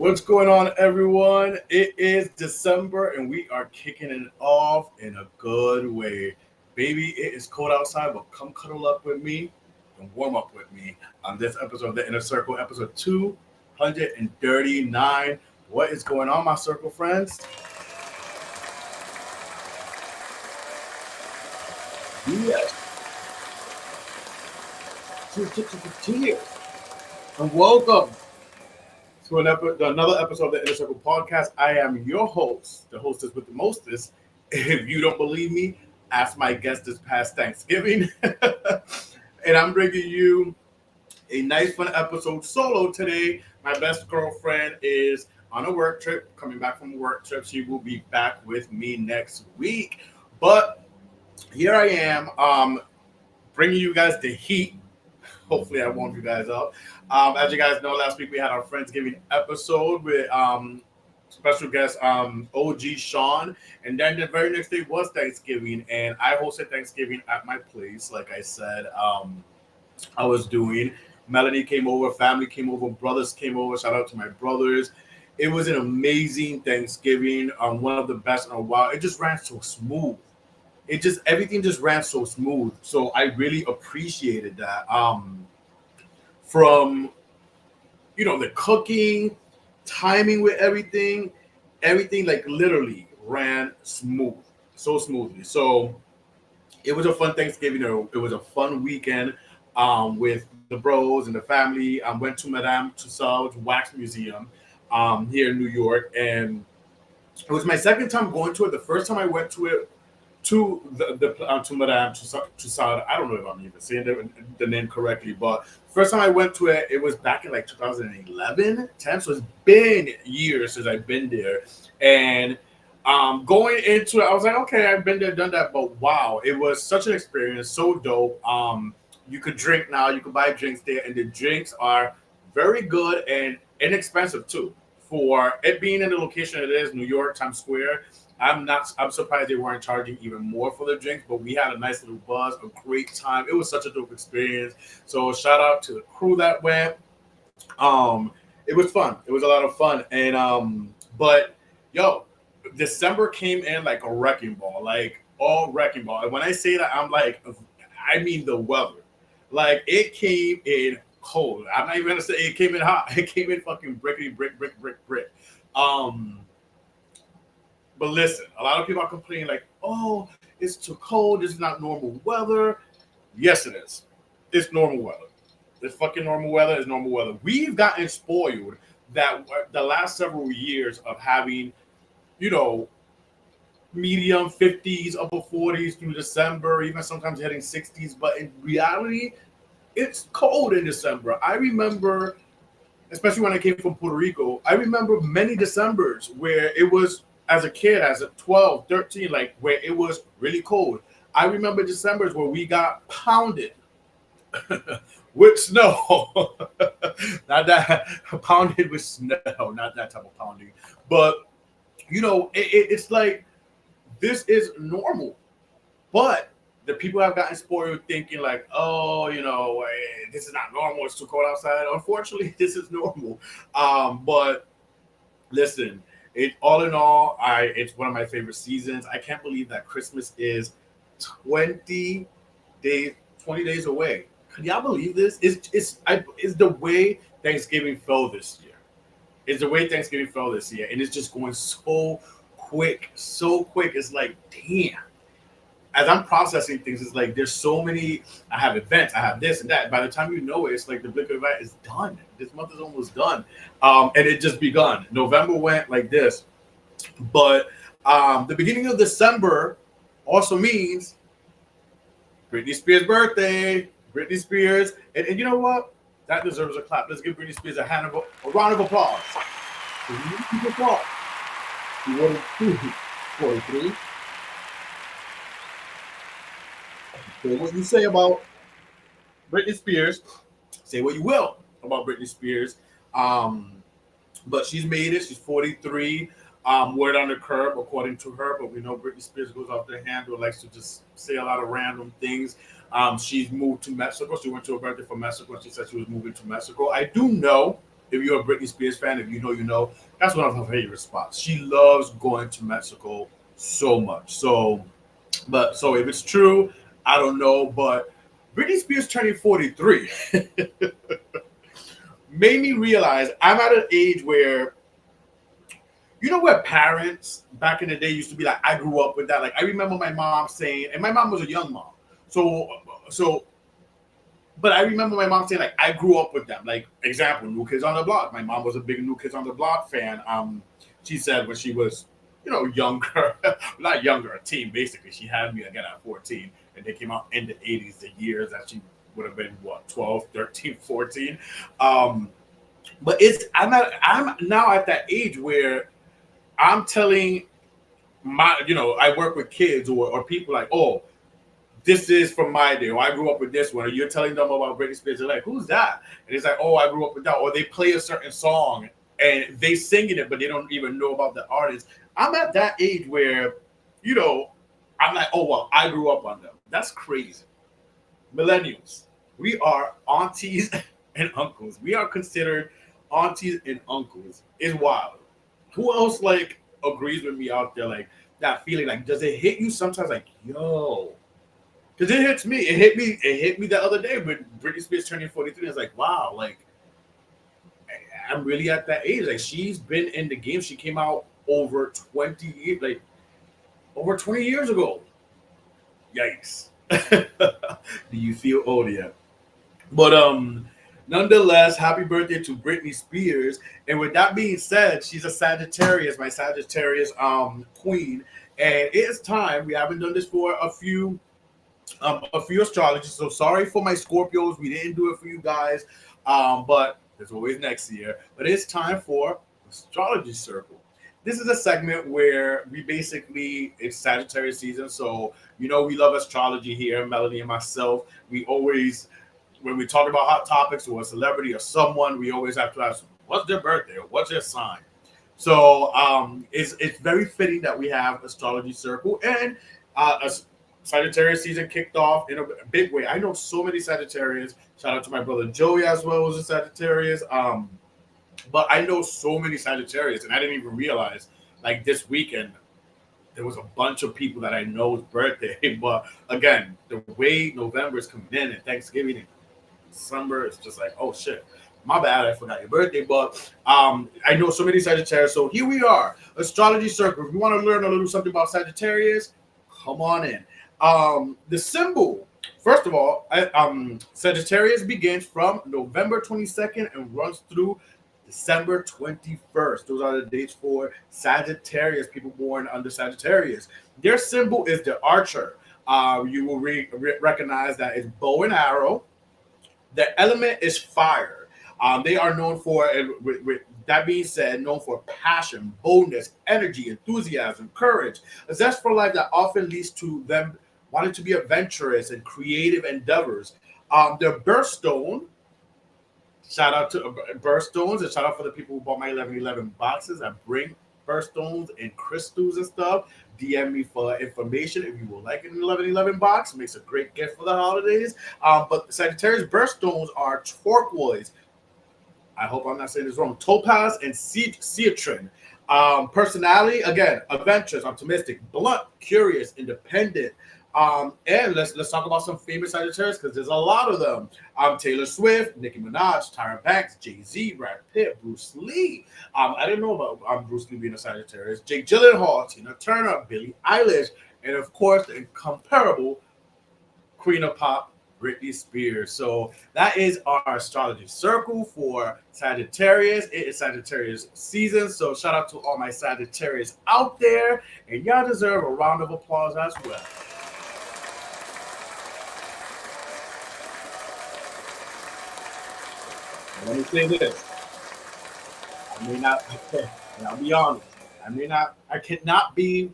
What's going on, everyone? It is December and we are kicking it off in a good way. Baby, it is cold outside, but come cuddle up with me and warm up with me on this episode of the Inner Circle, episode 239. What is going on, my circle friends? Yes, cheers and welcome to another episode of the Inner Circle podcast. I am your host, the hostess with the mostest. If you don't believe me, ask my guest this past Thanksgiving. And I'm bringing you a nice, fun episode solo today. My best girlfriend is on a work trip, coming back from a work trip. She will be back with me next week. But here I am, bringing you guys the heat. Hopefully, I warmed you guys up. As you guys know, last week we had our Friendsgiving episode with special guest OG Sean, and then the very next day was Thanksgiving, and I hosted Thanksgiving at my place. Like I said, I was doing. Melanie came over, family came over, brothers came over. Shout out to my brothers. It was an amazing Thanksgiving, one of the best in a while. It just ran so smooth. Everything just ran so smooth. So I really appreciated that. From the cooking, timing with everything like literally ran smooth, so smoothly. So it was a fun Thanksgiving. It was a fun weekend with the bros and the family. Went to Madame Tussauds Wax Museum here in New York, and it was my second time going to it. The first time I went to it to Madame Tussauds. I don't know if I'm even saying the name correctly, but first time I went to it, it was back in like 2011, 10. So it's been years since I've been there, and going into it, I was like, okay, I've been there, done that, but wow, it was such an experience, so dope. You could drink now, you could buy drinks there, and the drinks are very good and inexpensive too. For it being in the location it is, New York, Times Square, I'm surprised they weren't charging even more for the drinks, but we had a nice little buzz, a great time. It was such a dope experience. So shout out to the crew that went. It was fun. It was a lot of fun. And but yo, December came in like a wrecking ball, like all wrecking ball. And when I say that, I mean the weather. Like it came in cold. I'm not even gonna say it came in hot. It came in fucking brickety brick. Um, but listen, a lot of people are complaining like, "Oh, it's too cold. This is not normal weather." Yes, it is. It's normal weather. It's fucking normal weather. It's normal weather. We've gotten spoiled that the last several years of having, you know, medium 50s, upper 40s through December, even sometimes hitting 60s. But in reality, it's cold in December. I remember, especially when I came from Puerto Rico, I remember many Decembers where it was, as a kid, as a 12, 13, like where it was really cold. I remember Decembers where we got pounded with snow. Not that pounded with snow, not that type of pounding. But, it's like this is normal. But the people have gotten spoiled thinking like, oh, this is not normal. It's too cold outside. Unfortunately, this is normal. But listen, it all in all, it's one of my favorite seasons. I can't believe that Christmas is 20 days 20 days away. Can y'all believe this? It's the way Thanksgiving fell this year. It's the way Thanksgiving fell this year, and it's just going so quick, so quick. It's like, damn. As I'm processing things, it's like there's so many. I have events, I have this and that. By the time you know it, it's like the blink of an eye is done. This month is almost done, and it just begun. November went like this, but the beginning of December also means Britney Spears' birthday. Britney Spears, and you know what? That deserves a clap. Let's give Britney Spears a round of applause. Applause. You want to 43. Say what you say about Britney Spears. Say what you will about Britney Spears. But she's made it. She's 43. Word on the curb, according to her. But we know Britney Spears goes off the handle, likes to just say a lot of random things. She's moved to Mexico. She went to a birthday for Mexico. And she said she was moving to Mexico. I do know if you're a Britney Spears fan, if you know, you know, that's one of her favorite spots. She loves going to Mexico so much. So, but so if it's true, I don't know. But Britney Spears turning 43 made me realize I'm at an age where, you know, where parents back in the day used to be like, I grew up with that. Like I remember my mom saying, and my mom was a young mom. So so but I remember my mom saying, like, I grew up with them. Like, example, New Kids on the Block. My mom was a big New Kids on the Block fan. She said when she was, you know, younger, not younger, a teen, basically. She had me again at 14, and they came out in the 80s, the years that she would have been, what, 12, 13, 14. But I'm now at that age where I'm telling you know, I work with kids or people like, oh, this is from my day, or I grew up with this one, or you're telling them about Britney Spears, they're like, who's that? And it's like, oh, I grew up with that. Or they play a certain song and they singing it, but they don't even know about the artist. I'm at that age where, you know, I'm like, oh, well, I grew up on them. That's crazy. Millennials, we are aunties and uncles. We are considered aunties and uncles. It's wild. Who else, like, agrees with me out there? Like, that feeling, like, does it hit you sometimes? Like, yo, because it hits me. It hit me. It hit me the other day when Britney Spears turning 43. It's like, wow, like I'm really at that age. Like she's been in the game. She came out over 20 years, like over 20 years ago. Yikes. Do you feel old yet? But nonetheless, happy birthday to Britney Spears. And with that being said, she's a Sagittarius, my Sagittarius queen. And it is time. We haven't done this for a few astrologies. So sorry for my Scorpios. We didn't do it for you guys. But there's always next year. But it's time for Astrology Circle. This is a segment where we basically, it's Sagittarius season. So, you know, we love astrology here, Melanie and myself. We always, when we talk about hot topics or a celebrity or someone, we always have to ask, what's their birthday or what's their sign? So it's very fitting that we have Astrology Circle and Sagittarius season kicked off in a big way. I know so many Sagittarius. Shout out to my brother Joey as well, who's a Sagittarius. But I know so many Sagittarius, and I didn't even realize. Like this weekend, there was a bunch of people that I know's birthday. But again, the way November is coming in and Thanksgiving and December, it's just like, oh shit, my bad, I forgot your birthday. But I know so many Sagittarius. So here we are, Astrology Circle. If you want to learn a little something about Sagittarius, come on in. The symbol, first of all, Sagittarius begins from November 22nd and runs through December 21st. Those are the dates for Sagittarius, people born under Sagittarius. Their symbol is the archer. You will recognize that it's bow and arrow. The element is fire. They are known for, with that being said, known for passion, boldness, energy, enthusiasm, courage, a zest for life that often leads to them wanting to be adventurous and creative endeavors. Their birthstone, shout out to birthstones, and shout out for the people who bought my 1111 boxes. I bring birthstones and crystals and stuff. DM me for information if you would like an 1111 box. It makes a great gift for the holidays. But Sagittarius birthstones are turquoise. I hope I'm not saying this wrong. Topaz and citrine. Personality, again, adventurous, optimistic, blunt, curious, independent. And let's talk about some famous Sagittarius because there's a lot of them. Taylor Swift, Nicki Minaj, Tyra Banks, Jay-Z, Brad Pitt, Bruce Lee. I didn't know about Bruce Lee being a Sagittarius. Jake Gyllenhaal, Tina Turner, Billie Eilish, and of course the incomparable Queen of Pop, Britney Spears. So that is our Astrology Circle for Sagittarius. It is Sagittarius season. So shout out to all my Sagittarius out there. And y'all deserve a round of applause as well. Let me say this. I may not, and I'll be honest, I cannot be,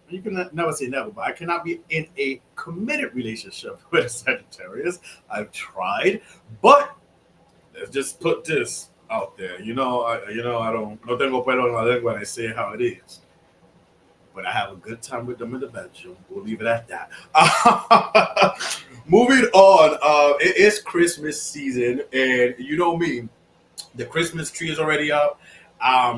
you can never say never, but I cannot be in a committed relationship with a Sagittarius. I've tried, but let's just put this out there. I don't, no tengo pelo en la lengua, and I say it how it is. But I have a good time with them in the bedroom. We'll leave it at that. Moving on, it is Christmas season, and you know me. The Christmas tree is already up.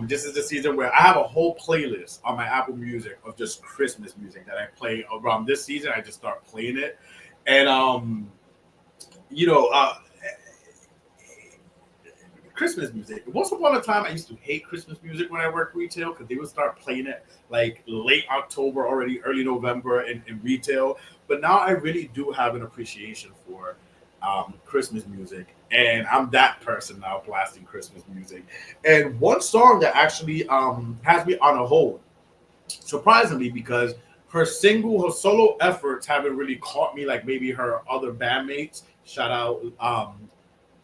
This is the season where I have a whole playlist on my Apple Music of just Christmas music that I play around this season. I just start playing it, and you know, Christmas music. Once upon a time, I used to hate Christmas music when I worked retail because they would start playing it like late October, already early November in retail. But now I really do have an appreciation for Christmas music, and I'm that person now blasting Christmas music. And one song that actually has me on a hold, surprisingly, because her solo efforts haven't really caught me like maybe her other bandmates. Shout out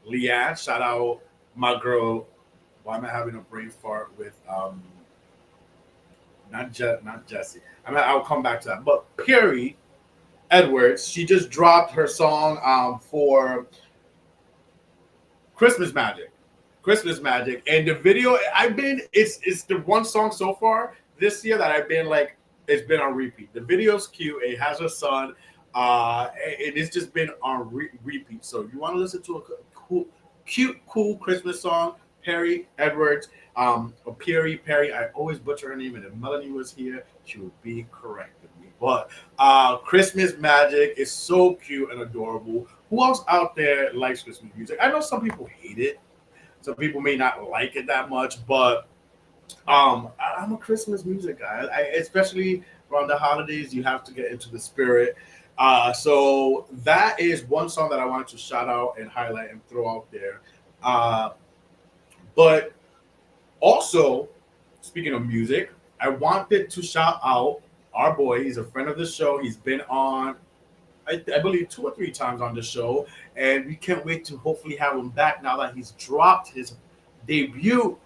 Leanne. Shout out my girl. Why am I having a brain fart with not Jesse? I mean, I'll come back to that. But Perry Edwards, she just dropped her song for Christmas Magic. Christmas Magic. And the video it's the one song so far this year that I've been like it's been on repeat. The video's cute. It has her son. It's just been on repeat. So if you want to listen to a cool Christmas song, Perry Edwards, or Perry. I always butcher her name, and if Melanie was here, she would be correcting me. But Christmas Magic is so cute and adorable. Who else out there likes Christmas music? I know some people hate it. Some people may not like it that much, but I'm a Christmas music guy. Especially around the holidays, you have to get into the spirit. So that is one song that I wanted to shout out and highlight and throw out there. But also, speaking of music, I wanted to shout out our boy. He's a friend of the show. He's been on, I believe, 2 or 3 times on the show, and we can't wait to hopefully have him back now that he's dropped his debut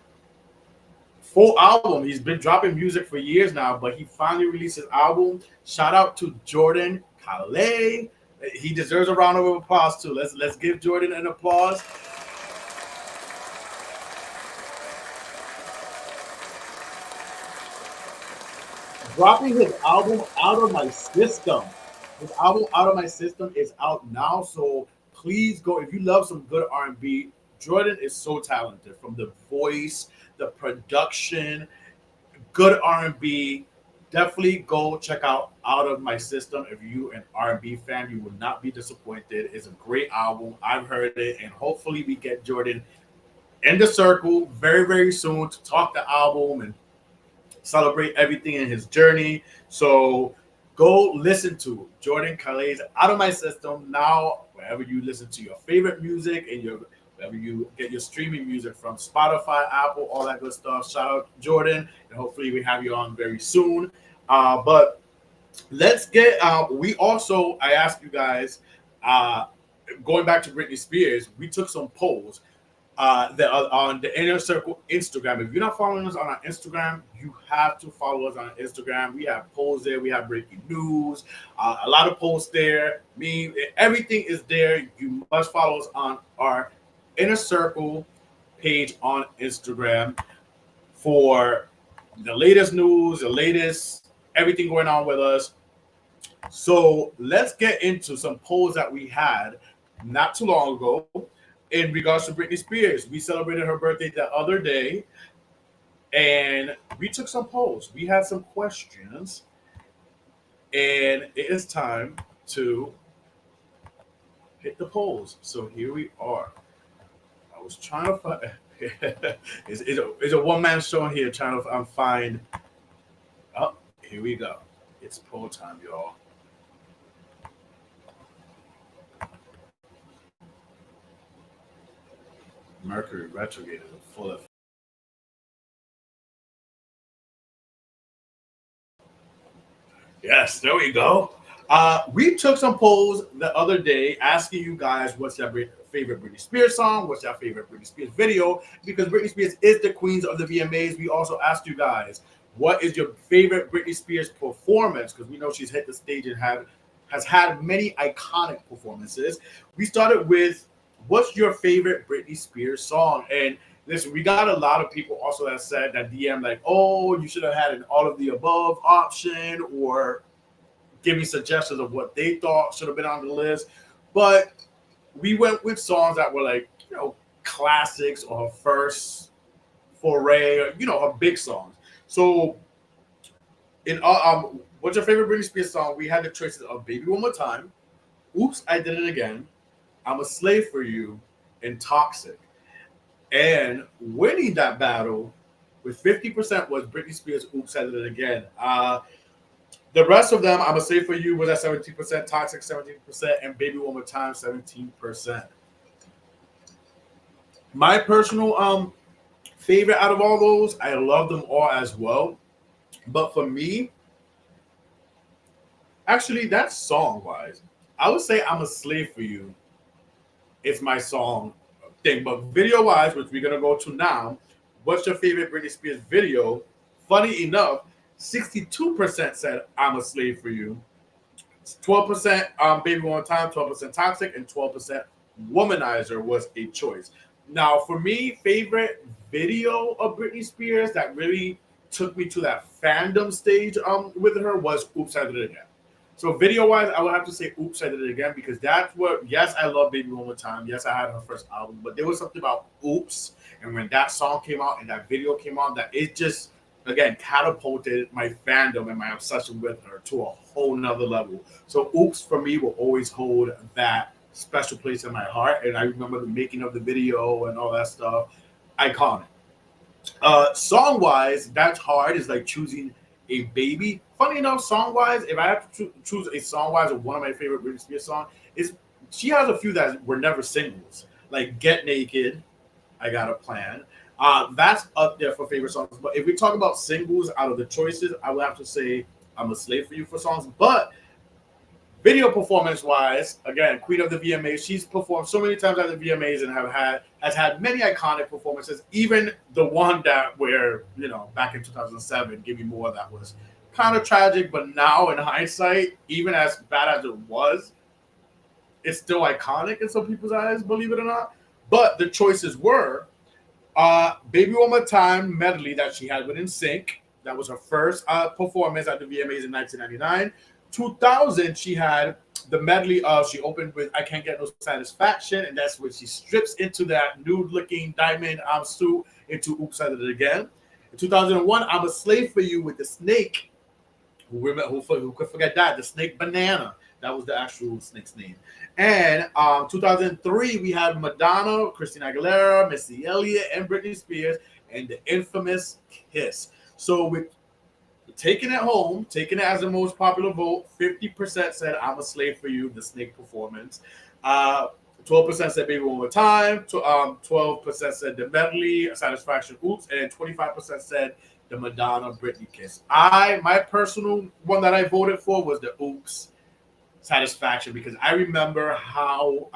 full album. He's been dropping music for years now, but he finally released his album. Shout out to Jordan Calais. He deserves a round of applause too. Let's give Jordan an applause. Dropping his album Out of My System. His album Out of My System is out now, so please go. If you love some good R&B, Jordan is so talented from the voice, the production, good R&B. Definitely go check Out of My System. If you an R&B fan, you will not be disappointed. It's a great album. I've heard it, and hopefully we get Jordan in the circle very, very soon to talk the album and celebrate everything in his journey. So go listen to Jordan Calais Out of My System now, wherever you listen to your favorite music and wherever you get your streaming music from, Spotify, Apple, all that good stuff. Shout out Jordan, and hopefully we have you on very soon. But let's get I asked you guys, going back to Britney Spears, we took some polls on the Inner Circle Instagram. If you're not following us on our Instagram, you have to follow us on Instagram. We have polls there. We have breaking news, a lot of posts there. Everything is there. You must follow us on our Inner Circle page on Instagram for the latest news, the latest everything going on with us. So let's get into some polls that we had not too long ago in regards to Britney Spears. We celebrated her birthday the other day, and we took some polls. We had some questions, and it is time to hit the polls. So here we are. I was trying to find. It's a one-man show here trying to find. Oh, here we go. It's poll time, y'all. Mercury retrograde is a full of. Yes, there we go. We took some polls the other day asking you guys what's your favorite Britney Spears song, what's your favorite Britney Spears video, because Britney Spears is the queens of the VMAs. We also asked you guys what is your favorite Britney Spears performance, because we know she's hit the stage and has had many iconic performances. We started with what's your favorite Britney Spears song, and listen, we got a lot of people also that said that DM like, oh, you should have had an all of the above option, or give me suggestions of what they thought should have been on the list. But we went with songs that were like, classics or her first foray, or, her big songs. So, what's your favorite Britney Spears song? We had the choices of "Baby One More Time," "Oops, I Did It Again," "I'm a Slave for You," and "Toxic." And winning that battle with 50% was Britney Spears' "Oops, I Did It Again." The rest of them, "I'm a Slave for You" was at 17%, "Toxic" 17%, and "Baby One More Time" 17%. My personal favorite out of all those, I love them all as well. But for me, actually, that's song wise. I would say "I'm a Slave for You" is my song thing. But video wise, which we're gonna go to now, what's your favorite Britney Spears video? Funny enough, 62% said "I'm a Slave for You." 12% "Baby One Time," 12% "Toxic," and 12% "Womanizer" was a choice. Now, for me, favorite video of Britney Spears that really took me to that fandom stage with her was "Oops, I Did It Again." So video wise, I would have to say "Oops, I Did It Again" because that's what. Yes, I love "Baby One More Time." Yes, I had her first album, but there was something about "Oops," and when that song came out and that video came out, that it just again catapulted my fandom and my obsession with her to a whole nother level. So "Oops" for me will always hold that special place in my heart, and I remember the making of the video and all that stuff. Iconic. Song wise, that's hard. It's like choosing a baby. Funny enough, song wise, if I have to choose a song wise of one of my favorite Britney Spears songs, is she has a few that were never singles, like "Get Naked," "I Got a Plan." That's up there for favorite songs. But if we talk about singles out of the choices, I would have to say "I'm a Slave for You" for songs. But video performance wise, again, Queen of the VMAs. She's performed so many times at the VMAs and has had many iconic performances. Even the one that where back in 2007, "Give Me More," that was kind of tragic, but now in hindsight, even as bad as it was, it's still iconic in some people's eyes, believe it or not. But the choices were "Baby One More Time" medley that she had with NSYNC. That was her first performance at the VMAs in 1999. 2000, she had the medley of, she opened with "I Can't Get No Satisfaction," and that's when she strips into that nude-looking diamond suit into "Oops, I Did It Again." In 2001, "I'm a Slave for You" with the Snake. Who could forget that? The Snake Banana. That was the actual snake's name. And 2003, we had Madonna, Christina Aguilera, Missy Elliott, and Britney Spears, and the infamous "Kiss." So with taking it home, taking it as the most popular vote, 50% said "I'm a Slave for You," the Snake performance. 12% said "Baby One More Time." 12% said the medley, "Satisfaction," "Oops," and 25% said the Madonna Britney "Kiss." My personal one that I voted for was the "Oops," "Satisfaction," because I remember how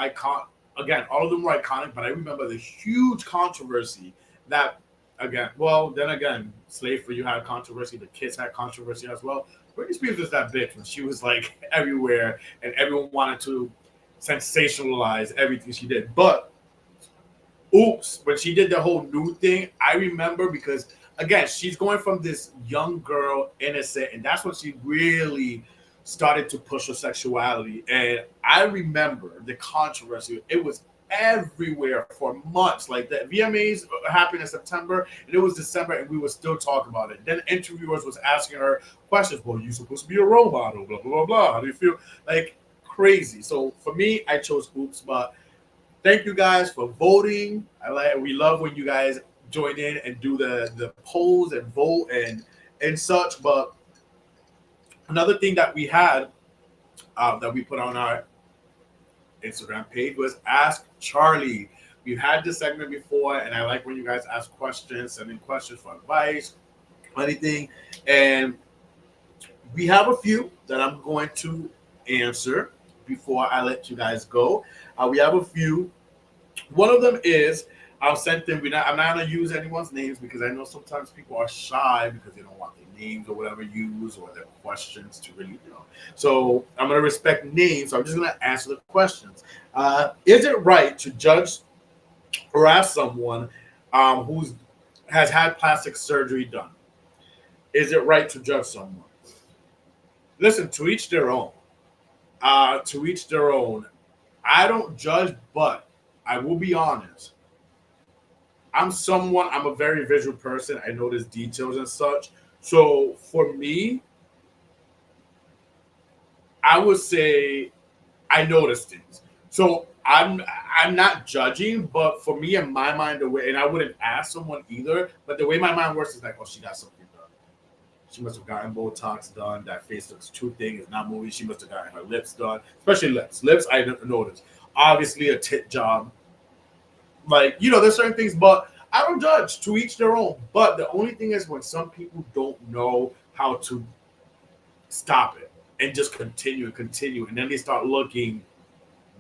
again, all of them were iconic, but I remember the huge controversy that then again, "Slave for You" had controversy, the "Kiss" had controversy as well. Britney Spears was that bitch when she was like everywhere and everyone wanted to sensationalize everything she did. But "Oops," when she did the whole nude thing, I remember because again, she's going from this young girl, innocent, and that's when she really started to push her sexuality. And I remember the controversy. It was everywhere for months. Like the VMAs happened in September, and it was December, and we were still talking about it. Then interviewers was asking her questions. Well, you're supposed to be a role model, blah blah blah blah. How do you feel? Like crazy. So for me, I chose "Oops," but thank you guys for voting. We love when you guys join in and do the polls and vote and such. But another thing that we had that we put on our Instagram page was "Ask Charlie." We've had this segment before, and I like when you guys ask questions, sending questions for advice, anything. And we have a few that I'm going to answer before I let you guys go. We have a few. One of them is I'll send them. I'm not gonna use anyone's names because I know sometimes people are shy because they don't want their names or whatever used or their questions to really. So I'm gonna respect names. So I'm just gonna answer the questions. Is it right to judge or ask someone who's has had plastic surgery done? Is it right to judge someone? Listen, to each their own. To each their own. I don't judge, but I will be honest. I'm a very visual person. I notice details and such. So for me, I would say I notice things. So I'm not judging, but for me in my mind, the way, and I wouldn't ask someone either, but the way my mind works is like, oh, she got something done. She must have gotten Botox done. That face looks too thick. It's not moving. She must have gotten her lips done, especially lips. Lips, I notice. Obviously, a tit job. Like, there's certain things, but I don't judge. To each their own. But the only thing is when some people don't know how to stop it and just continue and continue, and then they start looking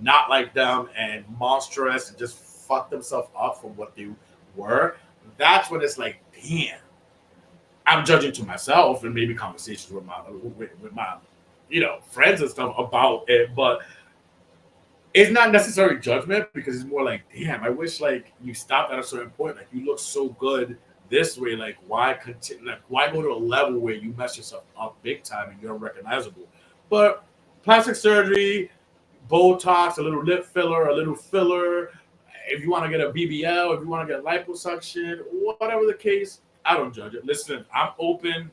not like them and monstrous and just fuck themselves up from what they were. That's when it's like, damn. I'm judging to myself and maybe conversations with my friends and stuff about it, but it's not necessarily judgment because it's more like, damn, I wish like you stopped at a certain point. Like you look so good this way. Like why continue? Like why go to a level where you mess yourself up big time and you're unrecognizable? But plastic surgery, Botox, a little lip filler, a little filler. If you want to get a BBL, if you want to get liposuction, whatever the case, I don't judge it. Listen, I'm open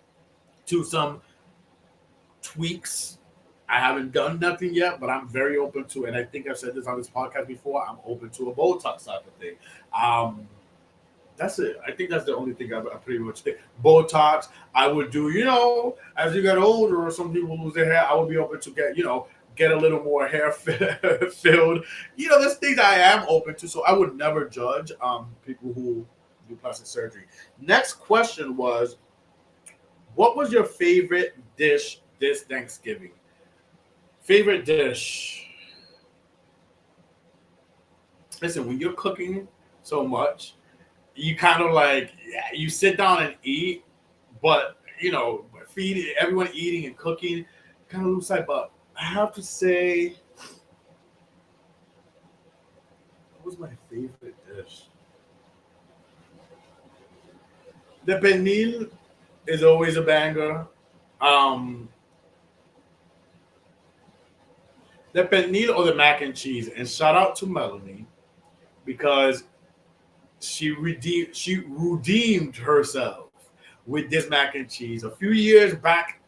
to some tweaks. I haven't done nothing yet, but I'm very open to, and I think I've said this on this podcast before, I'm open to a Botox type of thing. That's it. I think that's the only thing I pretty much think. Botox, I would do, as you get older or some people lose their hair, I would be open to get a little more hair filled. There's things I am open to, so I would never judge people who do plastic surgery. Next question was, what was your favorite dish this Thanksgiving? Favorite dish. Listen, when you're cooking so much, you kind of like, you sit down and eat, but feed everyone eating and cooking, kind of lose sight. But I have to say, what was my favorite dish? The pernil is always a banger. Um, the pernil or the mac and cheese. And shout out to Melanie because she redeemed herself with this mac and cheese. A few years back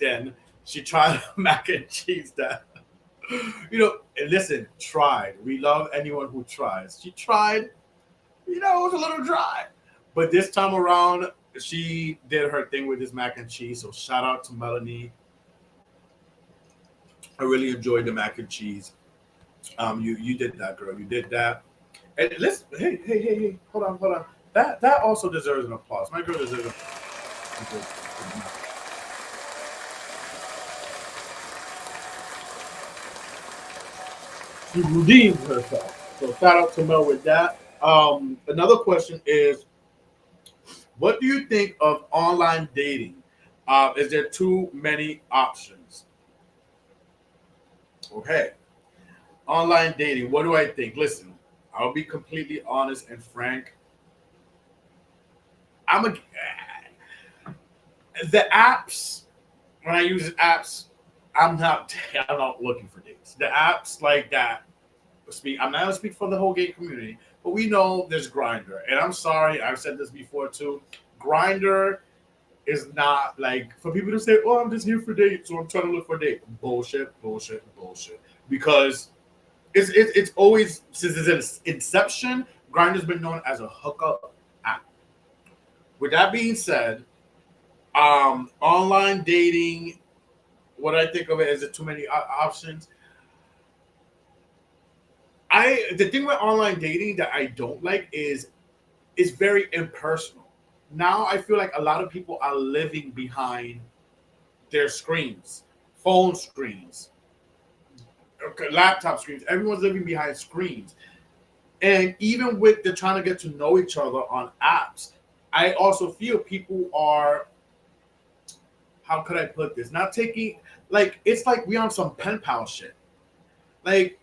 then, she tried mac and cheese that and listen, tried. We love anyone who tries. She tried, it was a little dry. But this time around, she did her thing with this mac and cheese. So shout out to Melanie. I really enjoyed the mac and cheese. You did that, girl. You did that. And listen, hey, hold on. That also deserves an applause. My girl deserves she redeemed herself. So shout out to Mel with that. Another question is, what do you think of online dating? Is there too many options? Okay. Online dating, what do I think? Listen, I'll be completely honest and frank. I'm a the apps when I use apps, I'm not looking for dates. The apps like that I'm not gonna speak for the whole gay community, but we know there's Grinder. And I'm sorry, I've said this before too. Grinder is not like for people to say, "Oh, I'm just here for dates," or "I'm trying to look for a date." Bullshit. Because it's always since its inception, Grinder's been known as a hookup app. With that being said, online dating, what I think of it is too many options. The thing with online dating that I don't like is it's very impersonal. Now I feel like a lot of people are living behind their screens, phone screens, laptop screens. Everyone's living behind screens. And even with the trying to get to know each other on apps, I also feel people are, how could I put this? Not taking, like, it's like we on some pen pal shit. Like,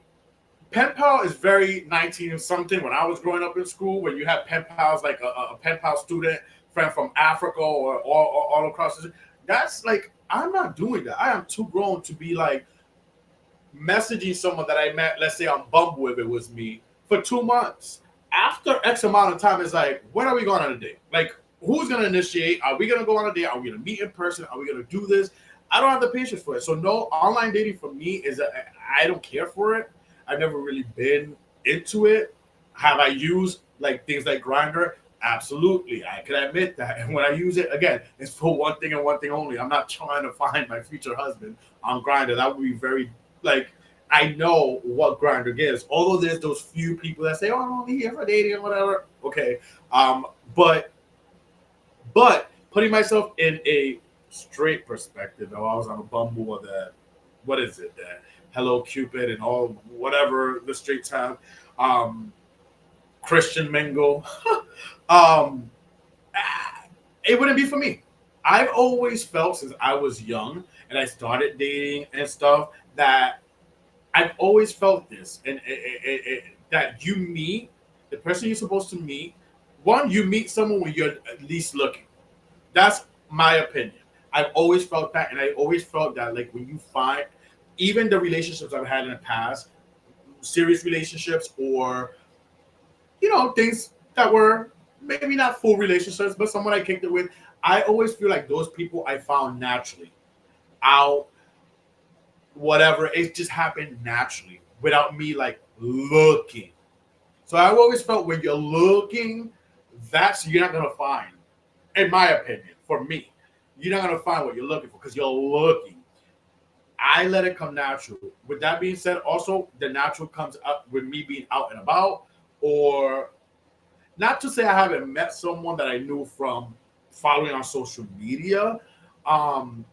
pen pal is very 19 and something. When I was growing up in school, when you had pen pals, like a pen pal student friend from Africa or all across the, that's like, I'm not doing that. I am too grown to be like messaging someone that I met, let's say on Bumble if it was me, for 2 months, after X amount of time, it's like, when are we going on a date? Like, who's going to initiate? Are we going to go on a date? Are we going to meet in person? Are we going to do this? I don't have the patience for it. So, no, online dating for me is, I don't care for it. I've never really been into it. Have I used like things like Grinder? Absolutely. I can admit that. And when I use it, again, it's for one thing and one thing only. I'm not trying to find my future husband on Grinder. That would be very, like, I know what Grinder gives. Although there's those few people that say, "Oh, I'm only here for dating or whatever." Okay, um, but putting myself in a straight perspective, though, I was on a Bumble or the what is it, the Hello Cupid and all whatever the straights have, um, Christian Mingle. um, it wouldn't be for me. I've always felt since I was young and I started dating and stuff that I've always felt this, and that you meet the person you're supposed to meet. One, you meet someone when you're at least looking. That's my opinion. I've always felt that, and I always felt that, like, when you find, even the relationships I've had in the past, serious relationships, or things that were maybe not full relationships, but someone I kicked it with, I always feel like those people I found naturally out, whatever. It just happened naturally without me like looking. So I've always felt when you're looking, that's you're not gonna find, in my opinion, for me, you're not gonna find what you're looking for because you're looking. I let it come natural. With that being said, also the natural comes up with me being out and about, or not to say I haven't met someone that I knew from following on social media, um,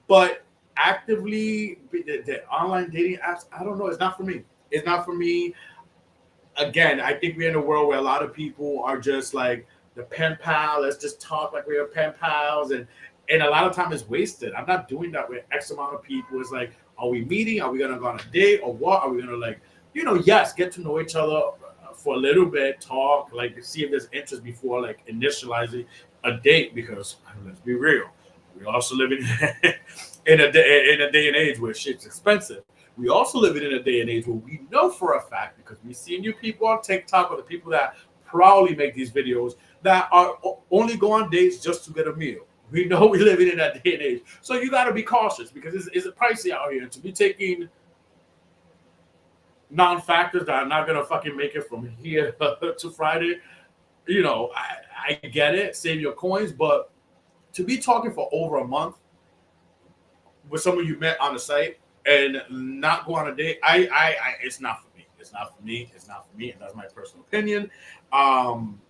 but actively the online dating apps, I don't know. It's not for me. It's not for me. Again, I think we're in a world where a lot of people are just like the pen pal. Let's just talk like we're pen pals, and a lot of time is wasted. I'm not doing that with X amount of people. It's like, are we meeting? Are we gonna go on a date or what? Are we gonna like, yes, get to know each other for a little bit, talk, like see if there's interest before like initializing a date. Because let's be real, we also live in a day and age where shit's expensive. We also live in a day and age where we know for a fact, because we see new people on TikTok or the people that proudly make these videos, that are only go on dates just to get a meal. We know we live in that day and age. So you got to be cautious because it's pricey out here. And to be taking non-factors that are not going to fucking make it from here to Friday, I get it. Save your coins. But to be talking for over a month with someone you met on the site and not go on a date, it's not for me. It's not for me. It's not for me, and that's my personal opinion. Um,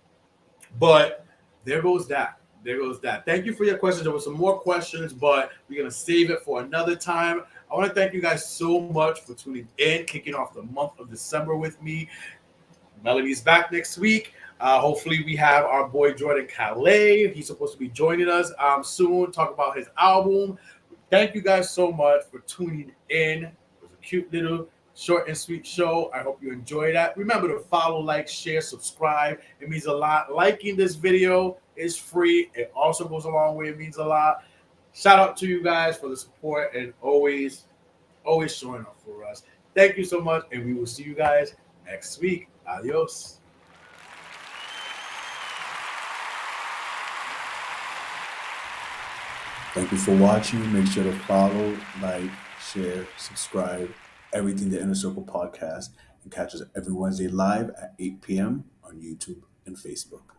but there goes that. There goes that. Thank you for your questions. There were some more questions, but we're gonna save it for another time. I want to thank you guys so much for tuning in, kicking off the month of December with me. Melody's back next week. Hopefully, we have our boy Jordan Calais. He's supposed to be joining us soon, talk about his album. Thank you guys so much for tuning in. It was a cute little short and sweet show. I hope you enjoy that. Remember to follow, like, share, subscribe. It means a lot. Liking this video is free. It also goes a long way. It means a lot. Shout out to you guys for the support and always showing up for us. Thank you so much, and we will see you guys next week. Adios. Thank you for watching. Make sure to follow, like, share, subscribe, everything the Inner Circle podcast, and catch us every Wednesday live at 8 p.m. on YouTube and Facebook.